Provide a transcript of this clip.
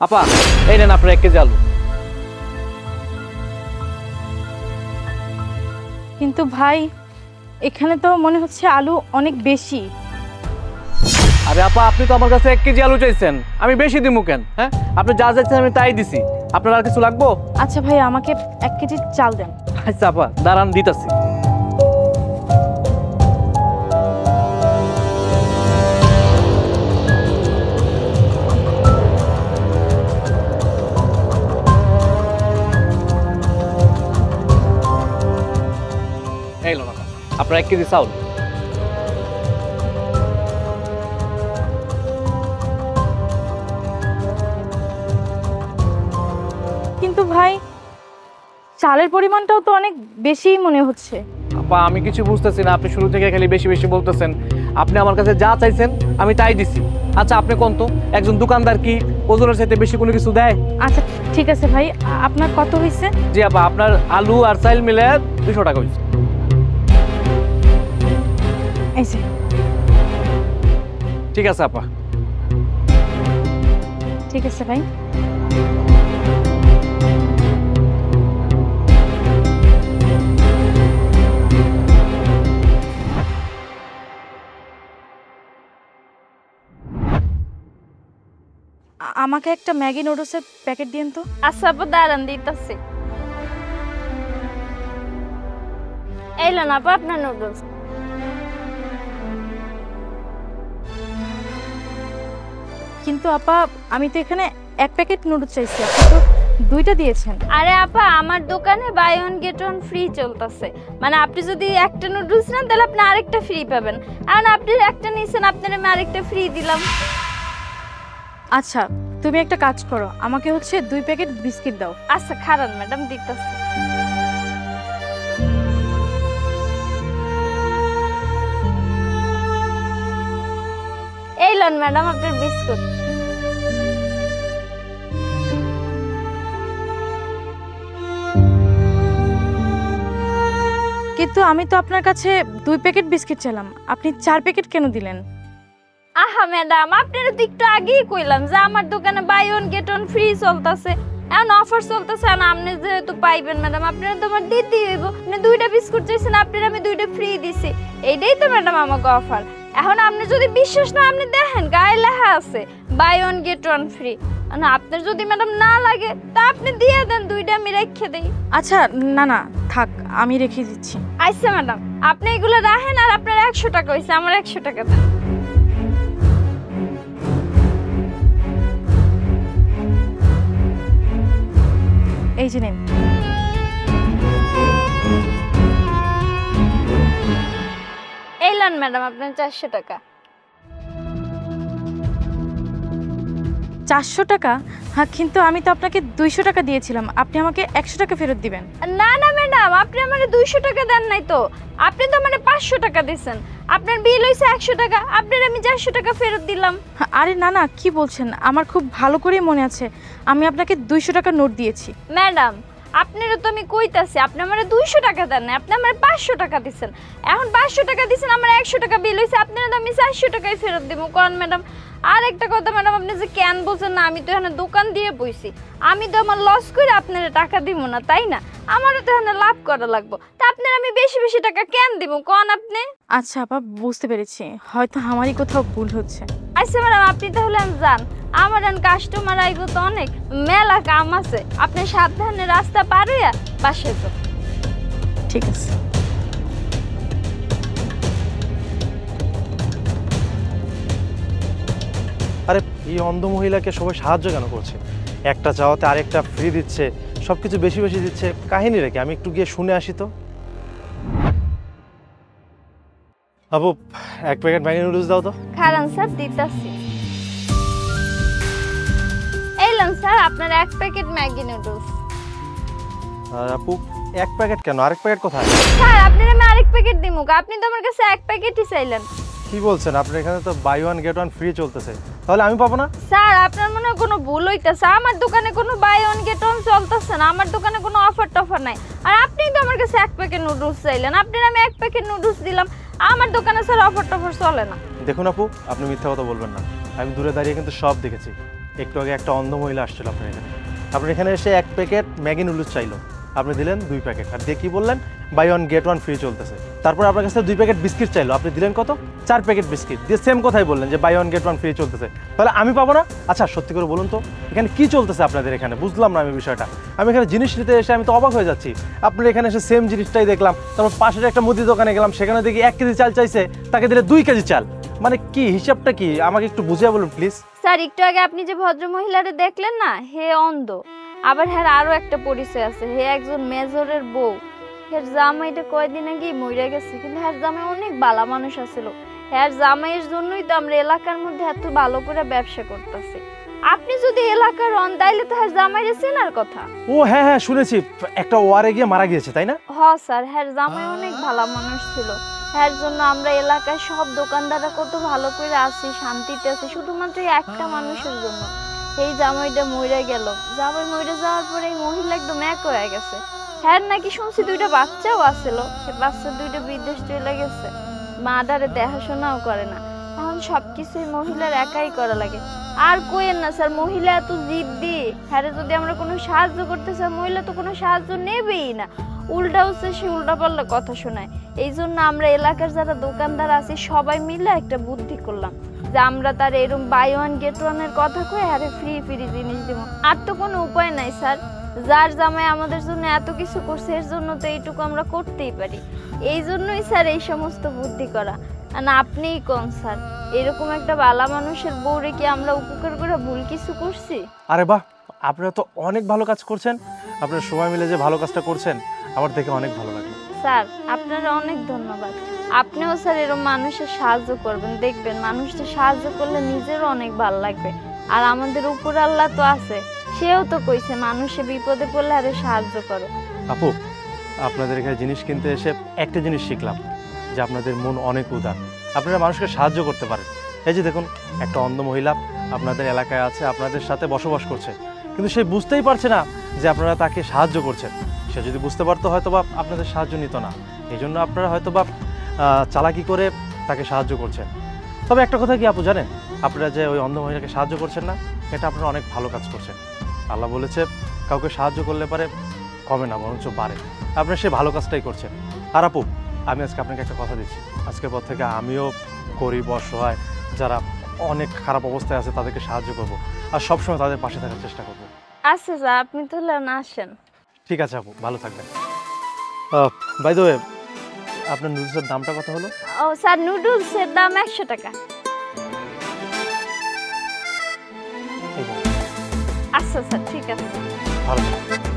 আপা এই নেন আপনার 1 কেজি আলু। কিন্তু ভাই এখানে তো মনে হচ্ছে আলু অনেক বেশি। আরে আপা আপনি তো আমার কাছে 1 কেজি আলু চাইছেন, আমি বেশি দিমু কেন? হ্যাঁ আপনি যা চাইছেন আমি তাই দিছি। আপনার আর কিছু লাগবো? আচ্ছা ভাই আমাকে 1 কেজি চাল দেন। আচ্ছা আপা দাঁড়ান দিতাছি। এই লো না আপনার 1 কেজি চাউল। কিন্তু ভাই চালের পরিমাণটাও তো অনেক বেশি মনে হচ্ছে। আপা আমি কিছু বুঝতেছি না, আপনি শুরু থেকে খালি বেশি বেশি বলতেছেন। আপনি আমার কাছে যা চাইছেন আমি তাই দিছি। আচ্ছা আপনি কোন তো একজন দোকানদার কি ওজনের চাইতে বেশি কোনো কিছু দেয়? আচ্ছা ঠিক আছে ভাই, আপনার কত হয়েছে? জি আপা আপনার আলু আর চাল মিলে 200 টাকা হয়েছে। এই যে ঠিক আছে আপা। ঠিক আছে ভাই। আমাকে একটা ম্যাগি নুডলসের প্যাকেট দিন তো। আচ্ছা আপু দাঁড়ান দিতেছি। এই লোন আপু আপনার নুডলস। কিন্তু আপা আমি তো এখানে 1 প্যাকেট নুডলস চাইছি, আপনি তো 2টা দিয়েছেন। আরে আপা আমার দোকানে buy one get one free চলতেছে, মানে আপনি যদি একটা নুডলস নেন তাহলে আপনি আরেকটা ফ্রি পাবেন। আর আপনি একটা নিয়েছেন আপনার আমি আরেকটা ফ্রি দিলাম। আচ্ছা তুমি একটা কাজ করো, আমাকে হচ্ছে 2 প্যাকেট বিস্কিট দাও। আচ্ছা খারান ম্যাডাম দিতেছি। এই লোন ম্যাডাম আপনার বিস্কুট। কিন্তু আমি তো আপনার কাছে 2 প্যাকেট বিস্কিট চাইলাম, আপনি 4 প্যাকেট কেন দিলেন? আহা ম্যাডাম আপনারা তো একটু আগেই কইলাম যে আমার দোকানে buy one get one free চলতেছে, এখন অফার চলতেছে। আর আপনি যেহেতু পাইবেন ম্যাডাম আপনারা তো আমার দিতেই হইব। আপনি 2টা বিস্কুট চাইছেন আপনারা আমি 2টা ফ্রি দিছি, এইটাই তো ম্যাডাম আমাকে অফার। এখন আপনি যদি বিশ্বাস না আপনি দেখেন গায়ে লেখা আছে buy one get one free. না আপনার যদি ম্যাডাম না লাগে তা আপনি দিয়ে দেন, 2টা আমি রেখে দেই। আচ্ছা না না থাক আমি রেখে দিচ্ছি। আচ্ছা ম্যাডাম আপনি এগুলো রাখেন, আর আপনার 100 টাকা হয়েছে, আমার 100 টাকা দেন। এই যে নিন। এই লন ম্যাডাম আপনার 400 টাকা। 400 টাকা? হ্যাঁ কিন্তু আমি তো আপনাকে 200 টাকা দিয়েছিলাম, আপনি আমাকে 100 টাকা ফেরত দিবেন। না না ম্যাডাম আপনি আমারে 200 টাকা দেন নাই তো, আপনি তো মানে 500 টাকা দিয়েছেন। আপনার বিল হইছে 100 টাকা, আপনার আমি 400 টাকা ফেরত দিলাম। আরে না না কি বলছেন, আমার খুব ভালো করেই মনে আছে আমি আপনাকে 200 টাকা নোট দিয়েছি। ম্যাডাম আপনারও তো আমি কইতাছি আপনি আমারে 200 টাকা দেন না, আপনি আমারে 500 টাকা দিয়েছেন। এখন 500 টাকা দিয়েছেন, আমার 100 টাকা বিল হইছে, আপনার তো আমি 400 টাকাই ফেরত দিব। কোন ম্যাডাম আর একটা কথা ম্যাডাম, আপনি যে কেন বলছেন না, আমি তো এখানে দোকান দিয়ে বইছি, আমি তো আমার লস করে আপনার টাকা দিব না তাই না, আমারও তো এখানে লাভ করা লাগবে। তা আপনার আমি বেশি বেশি টাকা কেন দিব কোন আপনি? আচ্ছা আপা বুঝতে পেরেছি, হয়তো আমারই কোথাও ভুল হচ্ছে। আচ্ছা ম্যাডাম আপনি তাহলে যান, আমার কাস্টমার আইব তো অনেক, মেলা কাম আছে, আপনি সাবধানে রাস্তা পার হইয়া বাসায় যান। ঠিক আছে। আরে এই অন্ধ মহিলাকে সবাই সাহায্য কেন করছে? একটা চাওয়াতে আরেকটা ফ্রি দিচ্ছে, সব কিছু বেশি বেশি দিচ্ছে, কাহিনী রেখে আমি একটু গিয়ে শুনে আসি তো। আপু 1 প্যাকেট ম্যাগি নুডলস দাও তো। খারান স্যার দিতাছি। এই লন স্যার আপনার 1 প্যাকেট ম্যাগি নুডলস। আর আপু 1 প্যাকেট কেন, আরেক প্যাকেট কোথায়? স্যার আপনার আমি আরেক প্যাকেট দিমু, আপনি তো আমার কাছে 1 প্যাকেটই চাইলেন। কি বলছেন? আপনার এখানে তো buy one get one free চলতেছে, তাহলে আমি পাবো না? স্যার আপনার মনে হয় কোনো ভুল হইতাছে, আমার দোকানে কোনো বাই ওয়ান গেট ওয়ান চলতেছে না, আমার দোকানে কোনো অফার টফার নাই। আর আপনি তো আমার কাছে 1 প্যাকেট নুডলস চাইলেন, আপনার আমি 1 প্যাকেট নুডলস দিলাম, আমার দোকানে স্যার অফার টফার চলে না। দেখুন আপু আপনি মিথ্যা কথা বলবেন না, আমি দূরে দাঁড়িয়ে কিন্তু সব দেখেছি। একটু আগে একটা অন্ধ মহিলা আসছিল আপনার এখানে। আপনার এখানে এসে 1 প্যাকেট ম্যাগি নুডলস চাইলো, আপনি দিলেন 2 প্যাকেট, আর দিয়ে কি বললেন buy one get one free চলতেছে। তারপর আপনার কাছে 2 প্যাকেট বিস্কিট চাইলো, আপনি দিলেন কত 4 প্যাকেট বিস্কিট, দিয়ে সেম কথাই বললেন যে buy one get one free চলতেছে। তাহলে আমি পাবো না? আচ্ছা সত্যি করে বলুন তো এখানে কি চলতেছে আপনাদের এখানে, বুঝলাম না আমি বিষয়টা। আমি এখানে জিনিস নিতে এসে আমি তো অবাক হয়ে যাচ্ছি। আপনার এখানে এসে সেম জিনিসটাই দেখলাম, তারপর পাশের একটা মুদি দোকানে গেলাম, সেখানে দেখি 1 কেজি চাল চাইছে, তাকে দিলে 2 কেজি চাল। মানে কি হিসাবটা কি আমাকে একটু বুঝিয়ে বলুন প্লিজ। স্যার একটু আগে আপনি যে ভদ্র মহিলারে দেখলেন না, হে অন্ধ। আবার হ্যাঁ আরো একটা পরিচয় আছে, হে একজন মেজরের বউ। হের জামাইটা কয়দিন আগে মরে গেছে, কিন্তু হ্যার জামাই অনেক ভালো মানুষ আছিল। হ্যার জামাইয়ের জন্যই তো আমরা এলাকার মধ্যে এত ভালো করে ব্যবসা করতেছি। আপনি যদি এলাকার হন তাইলে তো হ্যার জামাইরে চেনার কথা। ও হ্যাঁ হ্যাঁ শুনেছি, একটা ওয়ারে গিয়ে মারা গিয়েছে তাই না? হ স্যার, হ্যার জামাই অনেক ভালো মানুষ ছিল। হ্যার জন্য আমরা এলাকায় সব দোকানদাররা কত ভালো করে আছি, শান্তিতে আছি, শুধুমাত্র এই একটা মানুষের জন্য। এই জামাইটা মরে গেল, জামাই মরে যাওয়ার পরে এই মহিলা একদম এক হয়ে গেছে। হ্যাঁ নাকি শুনছি 2টা বাচ্চাও আছিল, সে বাচ্চা 2টা বিদেশ চলে গেছে, মাদারে দেখাশোনাও করে না। এখন সবকিছু এই মহিলার একাই করা লাগে। আর কোয়েন না স্যার, মহিলা এত জিদ্দি। হ্যাঁ যদি আমরা কোনো সাহায্য করতে চাই, মহিলা তো কোনো সাহায্য নেবেই না, উল্টা হচ্ছে সে উল্টা পাল্টা কথা শোনায়। এই জন্য আমরা এলাকার যারা দোকানদার আছি সবাই মিলে একটা বুদ্ধি করলাম যে আমরা তার এরকম বাই ওয়ান গেট ওয়ানের কথা কয়ে আরে ফ্রি ফ্রি জিনিস দেবো। আর তো কোনো উপায় নাই স্যার, যার জামাই আমাদের জন্য এত কিছু করছে এর জন্য তো এইটুকু আমরা করতেই পারি। এই জন্যই স্যার এই সমস্ত বুদ্ধি করা। আর আপনিই কোন স্যার, এরকম একটা বালা মানুষের বউরে কি আমরা উপকার করে ভুল কিছু করছি? আরে বাহ, আপনারা তো অনেক ভালো কাজ করছেন। আপনারা সবাই মিলে যে ভালো কাজটা করছেন আমার দেখে অনেক ভালো লাগলো। স্যার আপনারা অনেক ধন্যবাদ। আপনিও স্যার এরকম মানুষের সাহায্য করবেন, দেখবেন মানুষটা সাহায্য করলে নিজেরও অনেক ভালো লাগবে। আর আমাদের উপর আল্লাহ তো আছে, সেও তো কইছে মানুষে বিপদে পড়লে আরে সাহায্য করো। আপু আপনাদের এখানে জিনিস কিনতে এসে একটা জিনিস শিখলাম যে আপনাদের মন অনেক উদার, আপনারা মানুষকে সাহায্য করতে পারেন। এই যে দেখুন একটা অন্ধ মহিলা আপনাদের এলাকায় আছে, আপনাদের সাথে বসবাস করছে, কিন্তু সে বুঝতেই পারছে না যে আপনারা তাকে সাহায্য করছেন। সে যদি বুঝতে পারতো হয়তো বা আপনাদের সাহায্য নিত না, এই জন্য আপনারা হয়তো বা চালাকি করে তাকে সাহায্য করছেন। তবে একটা কথা কি আপু জানেন, আপনারা যে ওই অন্ধ মহিলাকে সাহায্য করছেন না, এটা আপনারা অনেক ভালো কাজ করছেন। আল্লাহ বলেছে কাউকে সাহায্য করলে পারে কমে না বরঞ্চ বাড়ে, আপনারা সে ভালো কাজটাই করছেন। আর আপু আমি আজকে আপনাকে একটা কথা দিচ্ছি, আজকের পর থেকে আমিও গরিব অসহায় যারা অনেক খারাপ অবস্থায় আছে তাদেরকে সাহায্য করব, আর সবসময় তাদের পাশে থাকার চেষ্টা করব। আচ্ছা স্যার আপনি তাহলে আসেন। ঠিক আছে আপু, ভালো থাকবেন। বাই দ্য ওয়ে আপনার নুডলসের দামটা কত হলো? ও স্যার নুডলসের দাম 100 টাকা। এই যে, আচ্ছা স্যার ঠিক আছে। ভালো থাকবেন।